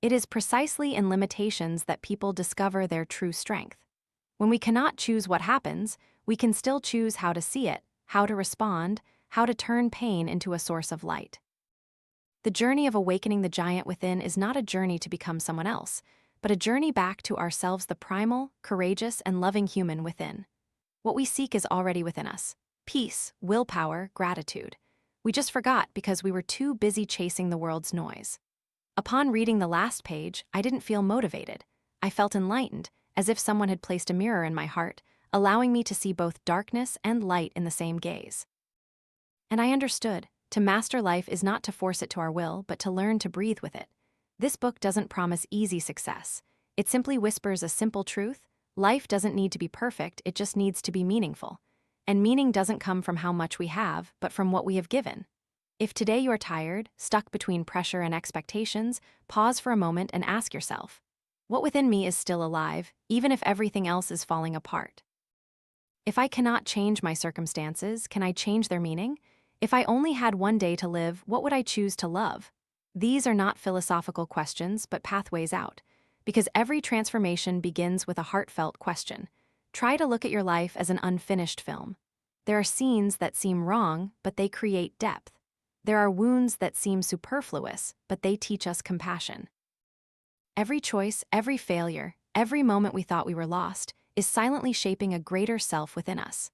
It is precisely in limitations that people discover their true strength. When we cannot choose what happens, we can still choose how to see it, how to respond, how to turn pain into a source of light. The journey of awakening the giant within is not a journey to become someone else, but a journey back to ourselves, the primal, courageous, and loving human within. What we seek is already within us: peace, willpower, gratitude. We just forgot because we were too busy chasing the world's noise. Upon reading the last page, I didn't feel motivated. I felt enlightened, as if someone had placed a mirror in my heart, allowing me to see both darkness and light in the same gaze. And I understood. To master life is not to force it to our will, but to learn to breathe with it. This book doesn't promise easy success. It simply whispers a simple truth: life doesn't need to be perfect, it just needs to be meaningful. And meaning doesn't come from how much we have, but from what we have given. If today you are tired, stuck between pressure and expectations, pause for a moment and ask yourself, what within me is still alive, even if everything else is falling apart? If I cannot change my circumstances, can I change their meaning? If I only had one day to live, what would I choose to love? These are not philosophical questions, but pathways out. Because every transformation begins with a heartfelt question. Try to look at your life as an unfinished film. There are scenes that seem wrong, but they create depth. There are wounds that seem superfluous, but they teach us compassion. Every choice, every failure, every moment we thought we were lost, is silently shaping a greater self within us.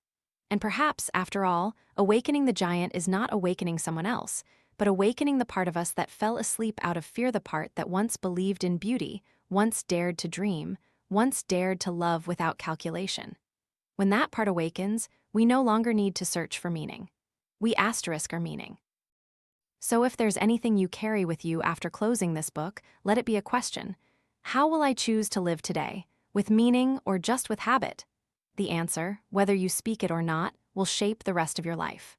And perhaps, after all, awakening the giant is not awakening someone else, but awakening the part of us that fell asleep out of fear, the part that once believed in beauty, once dared to dream, once dared to love without calculation. When that part awakens, we no longer need to search for meaning. We asterisk our meaning. So if there's anything you carry with you after closing this book, let it be a question. How will I choose to live today? With meaning or just with habit? The answer, whether you speak it or not, will shape the rest of your life.